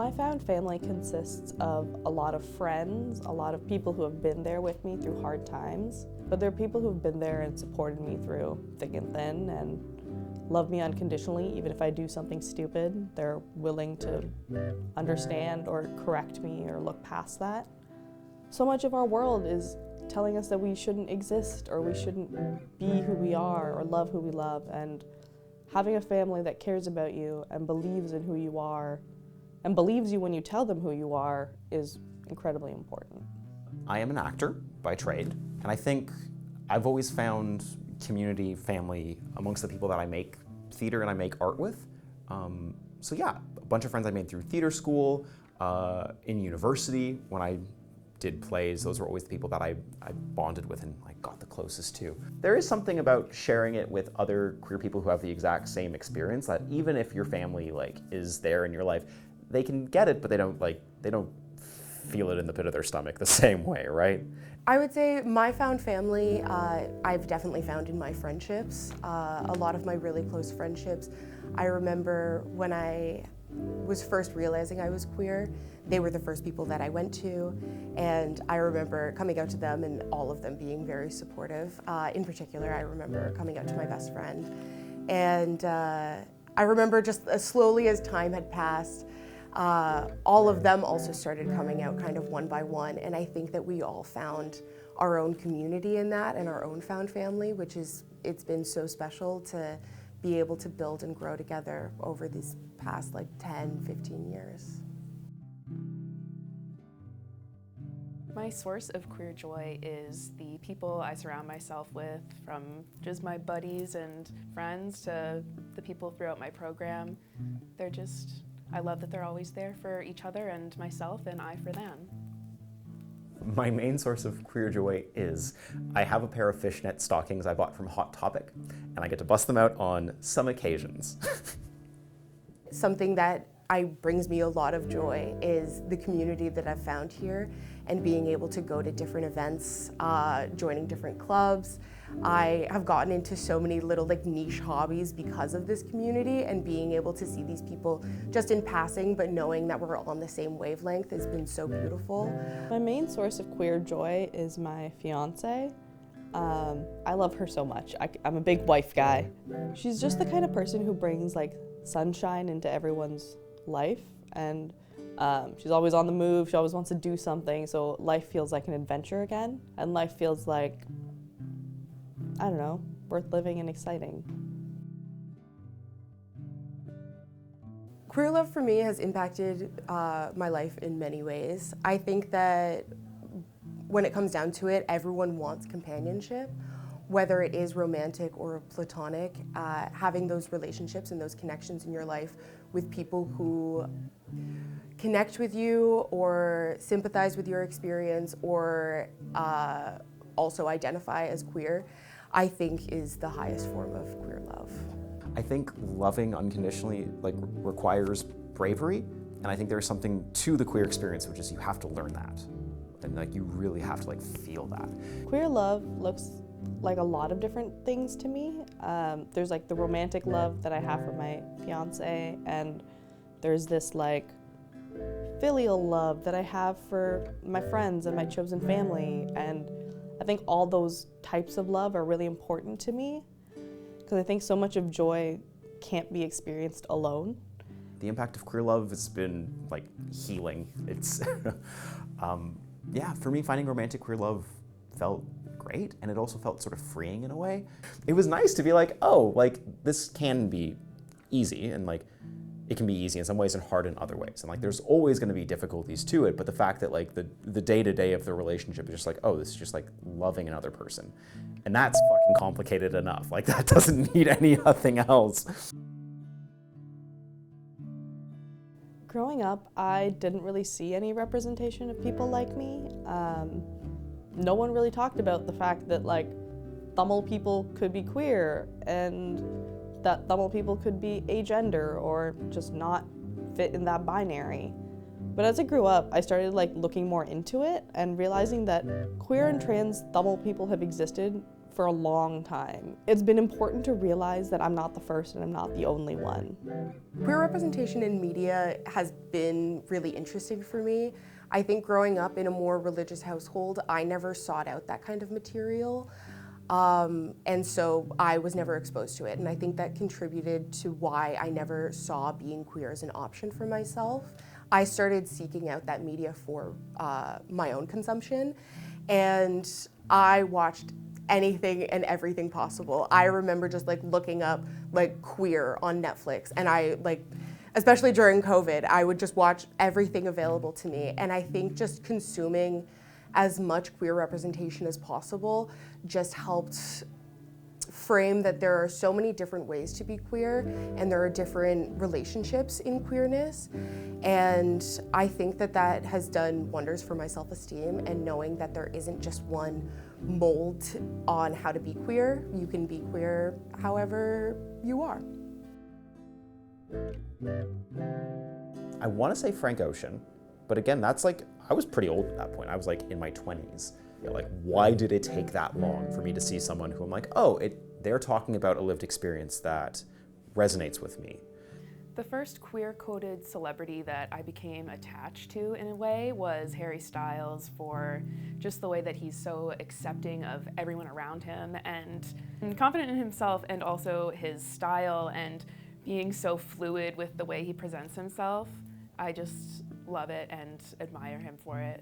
My found family consists of a lot of friends, a lot of people who have been there with me through hard times, but there are people who've been there and supported me through thick and thin and love me unconditionally. Even if I do something stupid, they're willing to understand or correct me or look past that. So much of our world is telling us that we shouldn't exist or we shouldn't be who we are or love who we love, and having a family that cares about you and believes in who you are and believes you when you tell them who you are is incredibly important. I am an actor by trade, and I think I've always found community, family amongst the people that I make theater and I make art with. So yeah, a bunch of friends I made through theater school, in university when I did plays. Those were always the people that I bonded with and like got the closest to. There is something about sharing it with other queer people who have the exact same experience, that even if your family like is there in your life, they can get it, but they don't feel it in the pit of their stomach the same way, right? I would say my found family, I've definitely found in my friendships. A lot of my really close friendships. I remember when I was first realizing I was queer, they were the first people that I went to, and I remember coming out to them and all of them being very supportive. In particular, I remember coming out to my best friend, and I remember just slowly as time had passed, all of them also started coming out kind of one by one, and I think that we all found our own community in that and our own found family, which is, it's been so special to be able to build and grow together over these past like 10, 15 years. My source of queer joy is the people I surround myself with, from just my buddies and friends to the people throughout my program. I love that they're always there for each other and myself, and I for them. My main source of queer joy is I have a pair of fishnet stockings I bought from Hot Topic, and I get to bust them out on some occasions. Something that brings me a lot of joy is the community that I've found here and being able to go to different events, joining different clubs. I have gotten into so many little like niche hobbies because of this community, and being able to see these people just in passing, but knowing that we're all on the same wavelength has been so beautiful. My main source of queer joy is my fiance. I love her so much. I'm a big wife guy. She's just the kind of person who brings like sunshine into everyone's life, and she's always on the move. She always wants to do something, so life feels like an adventure again, and life feels like, I don't know, worth living and exciting. Queer love for me has impacted my life in many ways. I think that when it comes down to it, everyone wants companionship, whether it is romantic or platonic. Having those relationships and those connections in your life with people who connect with you or sympathize with your experience or also identify as queer, I think is the highest form of queer love. I think loving unconditionally requires bravery, and I think there's something to the queer experience, which is you have to learn that, and you really have to feel that. Queer love looks like a lot of different things to me. There's the romantic love that I have for my fiance, and there's this filial love that I have for my friends and my chosen family, and I think all those types of love are really important to me, because I think so much of joy can't be experienced alone. The impact of queer love has been healing. It's, yeah, for me, finding romantic queer love felt great, and it also felt sort of freeing in a way. It was nice to be this can be easy, and it can be easy in some ways and hard in other ways. And there's always gonna be difficulties to it, but the fact that the day-to-day of the relationship is just oh, this is just loving another person. And that's fucking complicated enough. That doesn't need anything else. Growing up, I didn't really see any representation of people like me. No one really talked about the fact that Tamil people could be queer, and that Tamil people could be agender or just not fit in that binary. But as I grew up, I started looking more into it and realizing that queer and trans Tamil people have existed for a long time. It's been important to realize that I'm not the first and I'm not the only one. Queer representation in media has been really interesting for me. I think growing up in a more religious household, I never sought out that kind of material. And so I was never exposed to it. And I think that contributed to why I never saw being queer as an option for myself. I started seeking out that media for my own consumption. And I watched anything and everything possible. I remember just like looking up like queer on Netflix, and I like, especially during COVID, I would just watch everything available to me. And I think just consuming as much queer representation as possible just helped frame that there are so many different ways to be queer and there are different relationships in queerness. And I think that that has done wonders for my self-esteem, and knowing that there isn't just one mold on how to be queer. You can be queer however you are. I want to say Frank Ocean, but again, that's like, I was pretty old at that point. I was like in my 20s. You know, like, why did it take that long for me to see someone who I'm like, oh, they're talking about a lived experience that resonates with me? The first queer-coded celebrity that I became attached to in a way was Harry Styles, for just the way that he's so accepting of everyone around him and confident in himself, and also his style and being so fluid with the way he presents himself. I just love it and admire him for it.